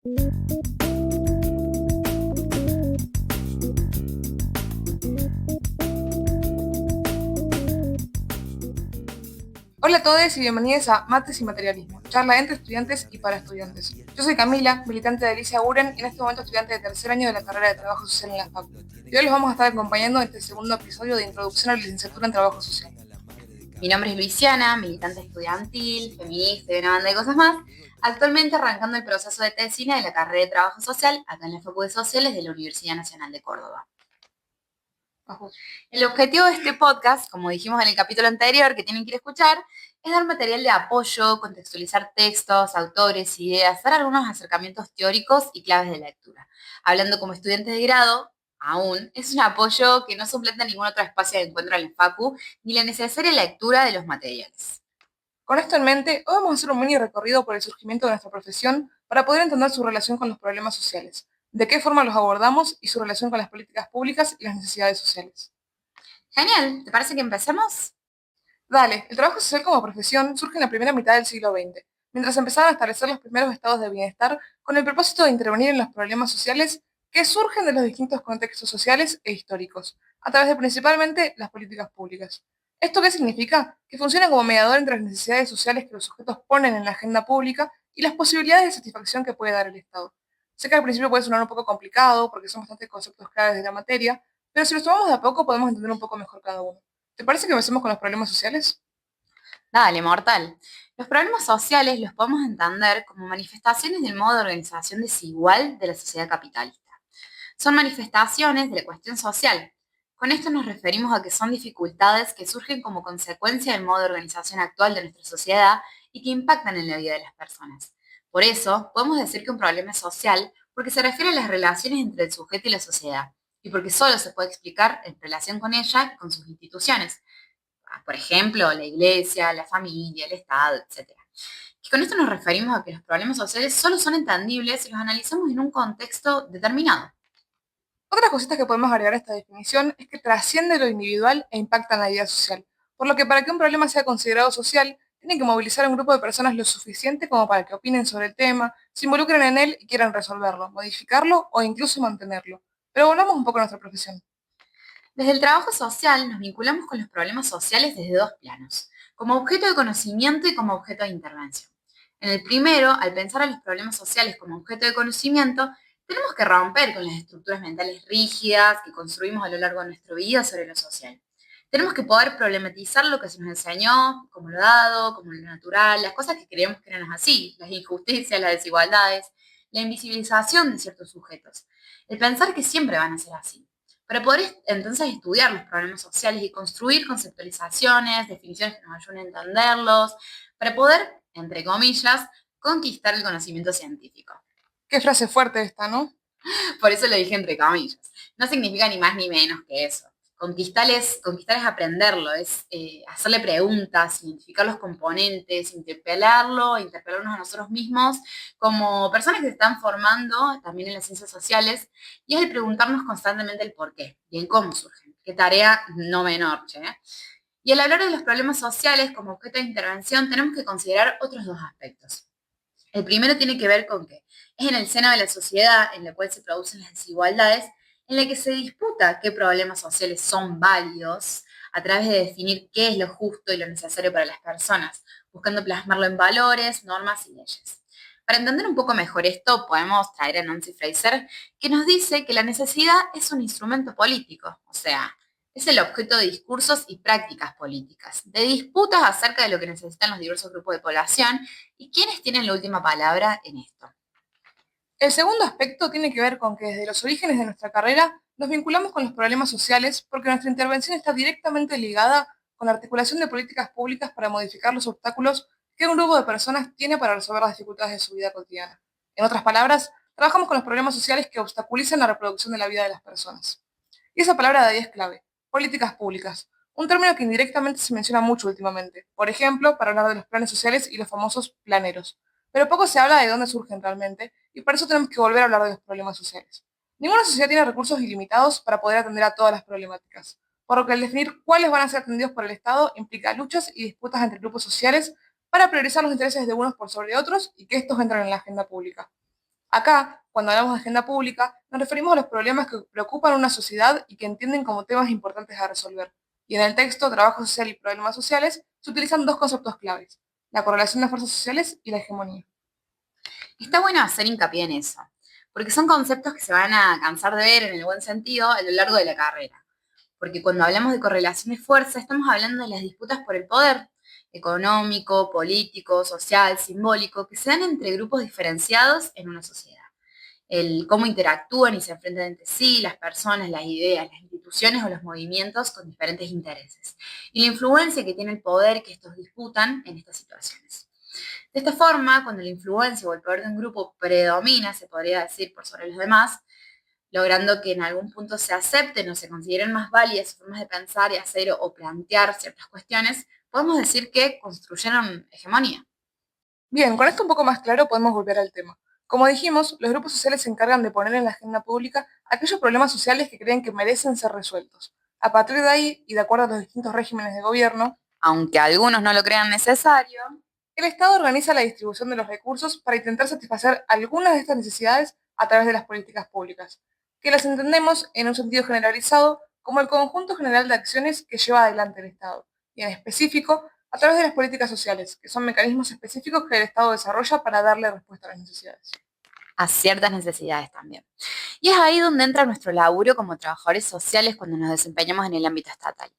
Hola a todos y bienvenidos a Mates y Materialismo, charla entre estudiantes y para estudiantes. Yo soy Camila, militante de Alicia Uren y en este momento estudiante de tercer año de la carrera de Trabajo Social en la FACU. Y hoy los vamos a estar acompañando en este segundo episodio de Introducción a la Licenciatura en Trabajo Social. Mi nombre es Luisiana, militante estudiantil, feminista y una banda de cosas más, actualmente arrancando el proceso de tesina de la carrera de Trabajo Social acá en la Facultad de Sociales de la Universidad Nacional de Córdoba. El objetivo de este podcast, como dijimos en el capítulo anterior que tienen que ir a escuchar, es dar material de apoyo, contextualizar textos, autores, ideas, dar algunos acercamientos teóricos y claves de lectura. Hablando como estudiantes de grado, aún, es un apoyo que no suplanta ningún otro espacio de encuentro en la Facu, ni la necesaria lectura de los materiales. Con esto en mente, hoy vamos a hacer un mini recorrido por el surgimiento de nuestra profesión para poder entender su relación con los problemas sociales, de qué forma los abordamos y su relación con las políticas públicas y las necesidades sociales. Genial, ¿te parece que empecemos? Dale, el trabajo social como profesión surge en la primera mitad del siglo XX, mientras empezaban a establecer los primeros estados de bienestar con el propósito de intervenir en los problemas sociales que surgen de los distintos contextos sociales e históricos, a través de principalmente las políticas públicas. ¿Esto qué significa? Que funciona como mediador entre las necesidades sociales que los sujetos ponen en la agenda pública y las posibilidades de satisfacción que puede dar el Estado. Sé que al principio puede sonar un poco complicado porque son bastantes conceptos claves de la materia, pero si los tomamos de a poco podemos entender un poco mejor cada uno. ¿Te parece que empecemos con los problemas sociales? Dale, mortal. Los problemas sociales los podemos entender como manifestaciones del modo de organización desigual de la sociedad capitalista. Son manifestaciones de la cuestión social. Con esto nos referimos a que son dificultades que surgen como consecuencia del modo de organización actual de nuestra sociedad y que impactan en la vida de las personas. Por eso, podemos decir que un problema es social porque se refiere a las relaciones entre el sujeto y la sociedad, y porque solo se puede explicar en relación con ella y con sus instituciones. Por ejemplo, la iglesia, la familia, el Estado, etc. Y con esto nos referimos a que los problemas sociales solo son entendibles si los analizamos en un contexto determinado. Otra cosita que podemos agregar a esta definición es que trasciende lo individual e impacta en la vida social, por lo que para que un problema sea considerado social, tiene que movilizar a un grupo de personas lo suficiente como para que opinen sobre el tema, se involucren en él y quieran resolverlo, modificarlo o incluso mantenerlo. Pero volvamos un poco a nuestra profesión. Desde el trabajo social nos vinculamos con los problemas sociales desde dos planos, como objeto de conocimiento y como objeto de intervención. En el primero, al pensar a los problemas sociales como objeto de conocimiento, tenemos que romper con las estructuras mentales rígidas que construimos a lo largo de nuestra vida sobre lo social. Tenemos que poder problematizar lo que se nos enseñó, como lo dado, como lo natural, las cosas que creemos que eran así, las injusticias, las desigualdades, la invisibilización de ciertos sujetos, el pensar que siempre van a ser así. Para poder entonces estudiar los problemas sociales y construir conceptualizaciones, definiciones que nos ayuden a entenderlos, para poder, entre comillas, conquistar el conocimiento científico. Qué frase fuerte esta, ¿no? Por eso lo dije entre comillas. No significa ni más ni menos que eso. Conquistar es aprenderlo, es hacerle preguntas, identificar los componentes, interpelarnos a nosotros mismos como personas que se están formando también en las ciencias sociales, y es el preguntarnos constantemente el por qué y el cómo surgen. Qué tarea no menor, che. Y al hablar de los problemas sociales como objeto de intervención, tenemos que considerar otros dos aspectos. El primero tiene que ver con que es en el seno de la sociedad en la cual se producen las desigualdades, en la que se disputa qué problemas sociales son válidos a través de definir qué es lo justo y lo necesario para las personas, buscando plasmarlo en valores, normas y leyes. Para entender un poco mejor esto, podemos traer a Nancy Fraser, que nos dice que la necesidad es un instrumento político, o sea, es el objeto de discursos y prácticas políticas, de disputas acerca de lo que necesitan los diversos grupos de población y quiénes tienen la última palabra en esto. El segundo aspecto tiene que ver con que desde los orígenes de nuestra carrera nos vinculamos con los problemas sociales porque nuestra intervención está directamente ligada con la articulación de políticas públicas para modificar los obstáculos que un grupo de personas tiene para resolver las dificultades de su vida cotidiana. En otras palabras, trabajamos con los problemas sociales que obstaculizan la reproducción de la vida de las personas. Y esa palabra de ahí es clave, políticas públicas, un término que indirectamente se menciona mucho últimamente, por ejemplo, para hablar de los planes sociales y los famosos planeros. Pero poco se habla de dónde surgen realmente, y por eso tenemos que volver a hablar de los problemas sociales. Ninguna sociedad tiene recursos ilimitados para poder atender a todas las problemáticas, por lo que el definir cuáles van a ser atendidos por el Estado implica luchas y disputas entre grupos sociales para priorizar los intereses de unos por sobre otros y que estos entren en la agenda pública. Acá, cuando hablamos de agenda pública, nos referimos a los problemas que preocupan a una sociedad y que entienden como temas importantes a resolver. Y en el texto Trabajo social y problemas sociales se utilizan dos conceptos claves, la correlación de fuerzas sociales y la hegemonía. Está bueno hacer hincapié en eso, porque son conceptos que se van a cansar de ver en el buen sentido a lo largo de la carrera. Porque cuando hablamos de correlación de fuerza, estamos hablando de las disputas por el poder económico, político, social, simbólico, que se dan entre grupos diferenciados en una sociedad. El cómo interactúan y se enfrentan entre sí las personas, las ideas, las instituciones o los movimientos con diferentes intereses. Y la influencia que tiene el poder que estos disputan en estas situaciones. De esta forma, cuando la influencia o el poder de un grupo predomina, se podría decir, por sobre los demás, logrando que en algún punto se acepten o se consideren más válidas formas de pensar y hacer o plantear ciertas cuestiones, podemos decir que construyeron hegemonía. Bien, con esto un poco más claro podemos volver al tema. Como dijimos, los grupos sociales se encargan de poner en la agenda pública aquellos problemas sociales que creen que merecen ser resueltos. A partir de ahí, y de acuerdo a los distintos regímenes de gobierno, Aunque algunos no lo crean necesario, el Estado organiza la distribución de los recursos para intentar satisfacer algunas de estas necesidades a través de las políticas públicas, que las entendemos en un sentido generalizado como el conjunto general de acciones que lleva adelante el Estado, y en específico a través de las políticas sociales, que son mecanismos específicos que el Estado desarrolla para darle respuesta a las necesidades. a ciertas necesidades también. Y es ahí donde entra nuestro laburo como trabajadores sociales cuando nos desempeñamos en el ámbito estatal.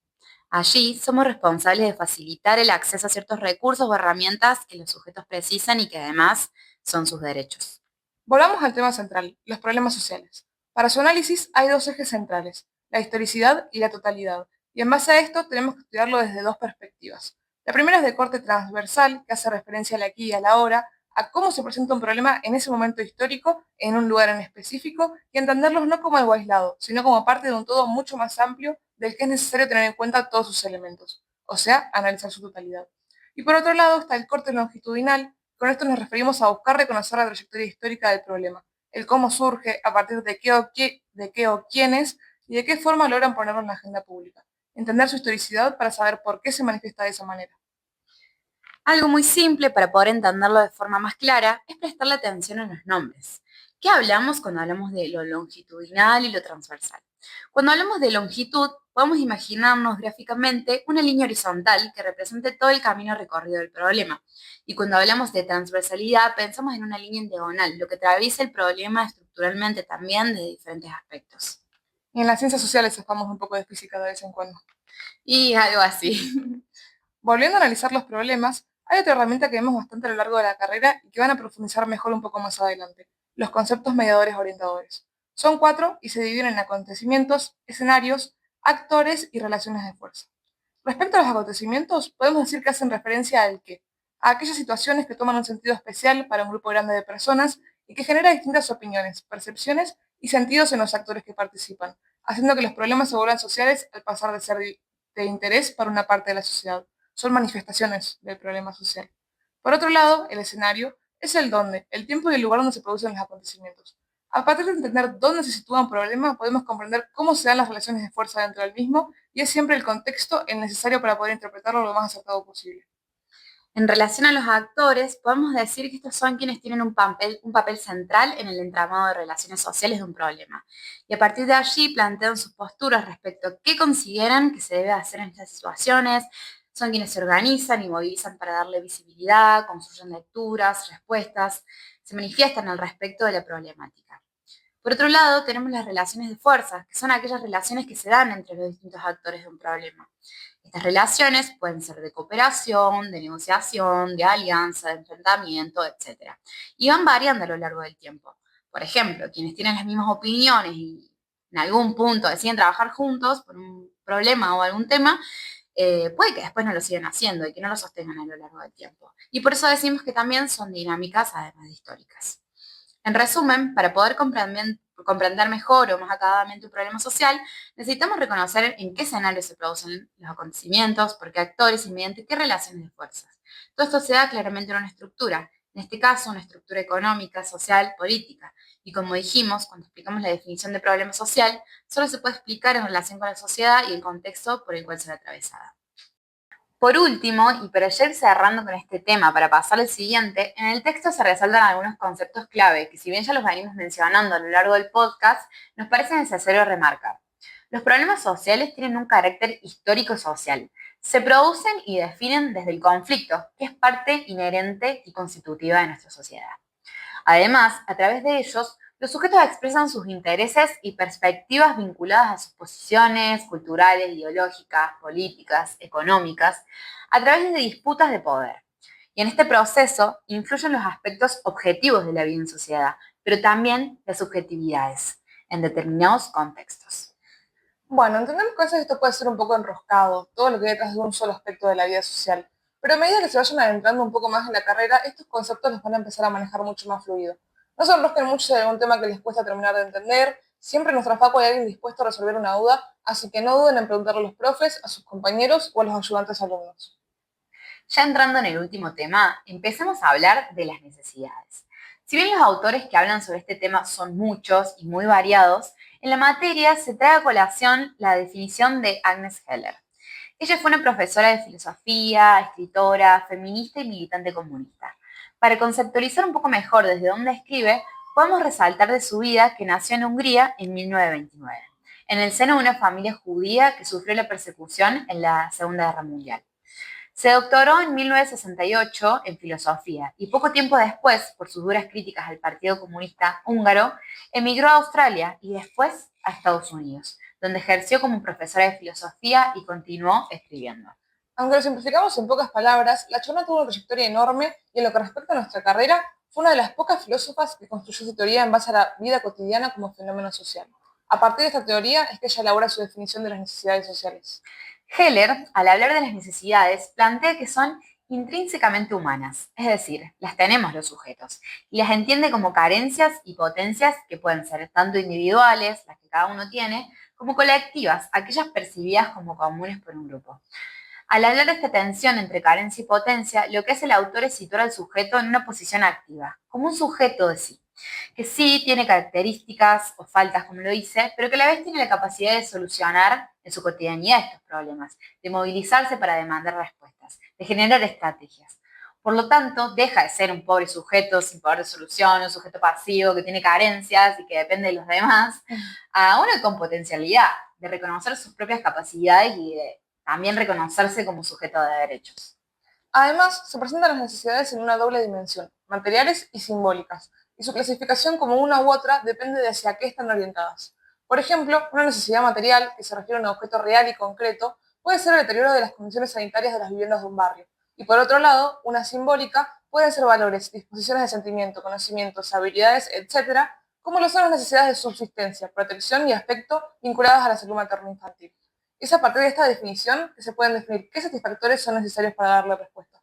Allí somos responsables de facilitar el acceso a ciertos recursos o herramientas que los sujetos precisan y que además son sus derechos. Volvamos al tema central, los problemas sociales. Para su análisis hay dos ejes centrales, la historicidad y la totalidad, y en base a esto tenemos que estudiarlo desde dos perspectivas. La primera es de corte transversal, que hace referencia al aquí y a la ahora, a cómo se presenta un problema en ese momento histórico, en un lugar en específico, y entenderlos no como algo aislado, sino como parte de un todo mucho más amplio del que es necesario tener en cuenta todos sus elementos, o sea, analizar su totalidad. Y por otro lado está el corte longitudinal. Con esto nos referimos a buscar reconocer la trayectoria histórica del problema, el cómo surge, a partir de qué o quiénes y de qué forma logran ponerlo en la agenda pública. Entender su historicidad para saber por qué se manifiesta de esa manera. Algo muy simple para poder entenderlo de forma más clara es prestarle atención a los nombres. ¿Qué hablamos cuando hablamos de lo longitudinal y lo transversal? Cuando hablamos de longitud, podemos imaginarnos gráficamente una línea horizontal que represente todo el camino recorrido del problema. Y cuando hablamos de transversalidad, pensamos en una línea en diagonal, lo que atraviesa el problema estructuralmente también de diferentes aspectos. Y en las ciencias sociales sacamos un poco de física de vez en cuando. Y algo así. Volviendo a analizar los problemas, hay otra herramienta que vemos bastante a lo largo de la carrera y que van a profundizar mejor un poco más adelante, los conceptos mediadores orientadores. Son cuatro y se dividen en acontecimientos, escenarios, actores y relaciones de fuerza. Respecto a los acontecimientos, podemos decir que hacen referencia al qué, a aquellas situaciones que toman un sentido especial para un grupo grande de personas y que genera distintas opiniones, percepciones y sentidos en los actores que participan, haciendo que los problemas se vuelvan sociales al pasar de ser de interés para una parte de la sociedad. Son manifestaciones del problema social. Por otro lado, el escenario es el dónde, el tiempo y el lugar donde se producen los acontecimientos. A partir de entender dónde se sitúa un problema, podemos comprender cómo se dan las relaciones de fuerza dentro del mismo y es siempre el contexto el necesario para poder interpretarlo lo más acertado posible. En relación a los actores, podemos decir que estos son quienes tienen un papel central en el entramado de relaciones sociales de un problema. Y a partir de allí plantean sus posturas respecto a qué consideran que se debe hacer en estas situaciones. Son quienes se organizan y movilizan para darle visibilidad, construyen lecturas, respuestas, se manifiestan al respecto de la problemática. Por otro lado, tenemos las relaciones de fuerza, que son aquellas relaciones que se dan entre los distintos actores de un problema. Estas relaciones pueden ser de cooperación, de negociación, de alianza, de enfrentamiento, etc. Y van variando a lo largo del tiempo. Por ejemplo, quienes tienen las mismas opiniones y en algún punto deciden trabajar juntos por un problema o algún tema, puede que después no lo sigan haciendo y que no lo sostengan a lo largo del tiempo. Y por eso decimos que también son dinámicas, además de históricas. En resumen, para poder comprender mejor o más acabadamente un problema social, necesitamos reconocer en qué escenario se producen los acontecimientos, por qué actores y mediante qué relaciones de fuerzas. Todo esto se da claramente en una estructura, en este caso una estructura económica, social, política. Y como dijimos, cuando explicamos la definición de problema social, solo se puede explicar en relación con la sociedad y el contexto por el cual se ve atravesada. Por último, y para ya ir cerrando con este tema, para pasar al siguiente, en el texto se resaltan algunos conceptos clave que, si bien ya los venimos mencionando a lo largo del podcast, nos parece necesario remarcar. Los problemas sociales tienen un carácter histórico-social. Se producen y definen desde el conflicto, que es parte inherente y constitutiva de nuestra sociedad. Además, a través de ellos, los sujetos expresan sus intereses y perspectivas vinculadas a sus posiciones culturales, ideológicas, políticas, económicas, a través de disputas de poder. Y en este proceso influyen los aspectos objetivos de la vida en sociedad, pero también las subjetividades en determinados contextos. Bueno, entendemos que a veces esto puede ser un poco enroscado, todo lo que hay detrás de un solo aspecto de la vida social. Pero a medida que se vayan adentrando un poco más en la carrera, estos conceptos los van a empezar a manejar mucho más fluido. No se enrosquen mucho si hay algún tema que les cuesta terminar de entender. Siempre en nuestra facu hay alguien dispuesto a resolver una duda, así que no duden en preguntarle a los profes, a sus compañeros o a los ayudantes alumnos. Ya entrando en el último tema, empecemos a hablar de las necesidades. Si bien los autores que hablan sobre este tema son muchos y muy variados, en la materia se trae a colación la definición de Agnes Heller. Ella fue una profesora de filosofía, escritora, feminista y militante comunista. Para conceptualizar un poco mejor desde dónde escribe, podemos resaltar de su vida que nació en Hungría en 1929, en el seno de una familia judía que sufrió la persecución en la Segunda Guerra Mundial. Se doctoró en 1968 en filosofía y poco tiempo después, por sus duras críticas al Partido Comunista Húngaro, emigró a Australia y después a Estados Unidos, donde ejerció como profesora de filosofía y continuó escribiendo. Aunque lo simplificamos en pocas palabras, la Chona tuvo una trayectoria enorme y en lo que respecta a nuestra carrera, fue una de las pocas filósofas que construyó su teoría en base a la vida cotidiana como fenómeno social. A partir de esta teoría es que ella elabora su definición de las necesidades sociales. Heller, al hablar de las necesidades, plantea que son intrínsecamente humanas, es decir, las tenemos los sujetos, y las entiende como carencias y potencias que pueden ser tanto individuales, las que cada uno tiene, como colectivas, aquellas percibidas como comunes por un grupo. Al hablar de esta tensión entre carencia y potencia, lo que hace el autor es situar al sujeto en una posición activa, como un sujeto de sí, que sí tiene características o faltas, como lo dice, pero que a la vez tiene la capacidad de solucionar en su cotidianidad estos problemas, de movilizarse para demandar respuestas, de generar estrategias. Por lo tanto, deja de ser un pobre sujeto sin poder de solución, un sujeto pasivo que tiene carencias y que depende de los demás, a uno con potencialidad, de reconocer sus propias capacidades y de también reconocerse como sujeto de derechos. Además, se presentan las necesidades en una doble dimensión, materiales y simbólicas, y su clasificación como una u otra depende de hacia qué están orientadas. Por ejemplo, una necesidad material, que se refiere a un objeto real y concreto, puede ser el deterioro de las condiciones sanitarias de las viviendas de un barrio. Y por otro lado, una simbólica pueden ser valores, disposiciones de sentimiento, conocimientos, habilidades, etc., como lo son las necesidades de subsistencia, protección y aspecto vinculadas a la salud materno-infantil. Es a partir de esta definición que se pueden definir qué satisfactores son necesarios para darle respuesta.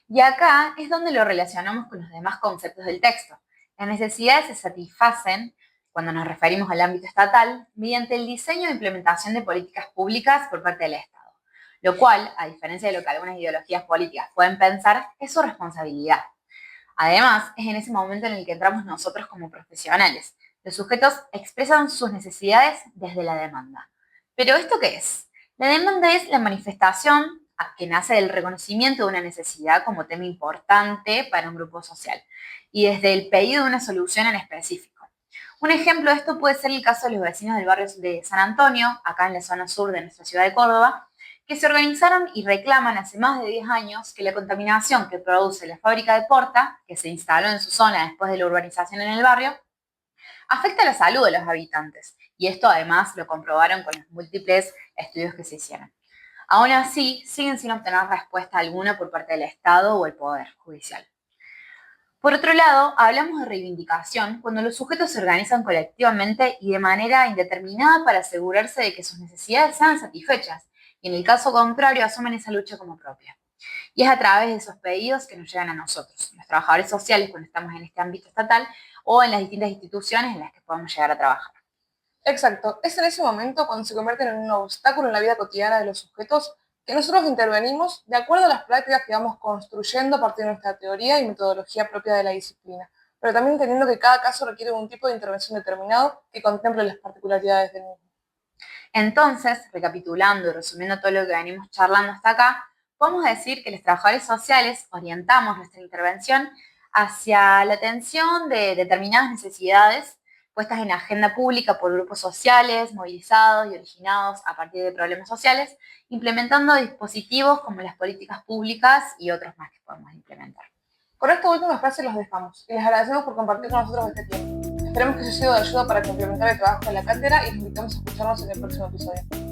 Y acá es donde lo relacionamos con los demás conceptos del texto. Las necesidades se satisfacen, cuando nos referimos al ámbito estatal, mediante el diseño e implementación de políticas públicas por parte del Estado, lo cual, a diferencia de lo que algunas ideologías políticas pueden pensar, es su responsabilidad. Además, es en ese momento en el que entramos nosotros como profesionales. Los sujetos expresan sus necesidades desde la demanda. ¿Pero esto qué es? La demanda es la manifestación que nace del reconocimiento de una necesidad como tema importante para un grupo social y desde el pedido de una solución en específico. Un ejemplo de esto puede ser el caso de los vecinos del barrio de San Antonio, acá en la zona sur de nuestra ciudad de Córdoba, que se organizaron y reclaman hace más de 10 años que la contaminación que produce la fábrica de Porta, que se instaló en su zona después de la urbanización en el barrio, afecta la salud de los habitantes. Y esto además lo comprobaron con los múltiples estudios que se hicieron. Aún así, siguen sin obtener respuesta alguna por parte del Estado o el Poder Judicial. Por otro lado, hablamos de reivindicación cuando los sujetos se organizan colectivamente y de manera indeterminada para asegurarse de que sus necesidades sean satisfechas, y en el caso contrario asumen esa lucha como propia. Y es a través de esos pedidos que nos llegan a nosotros, los trabajadores sociales, cuando estamos en este ámbito estatal o en las distintas instituciones en las que podemos llegar a trabajar. Exacto, es en ese momento cuando se convierten en un obstáculo en la vida cotidiana de los sujetos que nosotros intervenimos de acuerdo a las prácticas que vamos construyendo a partir de nuestra teoría y metodología propia de la disciplina, pero también entendiendo que cada caso requiere un tipo de intervención determinado que contemple las particularidades del mismo. Entonces, recapitulando y resumiendo todo lo que venimos charlando hasta acá, podemos decir que los trabajadores sociales orientamos nuestra intervención hacia la atención de determinadas necesidades puestas en la agenda pública por grupos sociales, movilizados y originados a partir de problemas sociales, implementando dispositivos como las políticas públicas y otros más que podemos implementar. Con esta última frase los dejamos y les agradecemos por compartir con nosotros este tiempo. Esperemos que haya sido de ayuda para complementar el trabajo de la cátedra y los invitamos a escucharnos en el próximo episodio.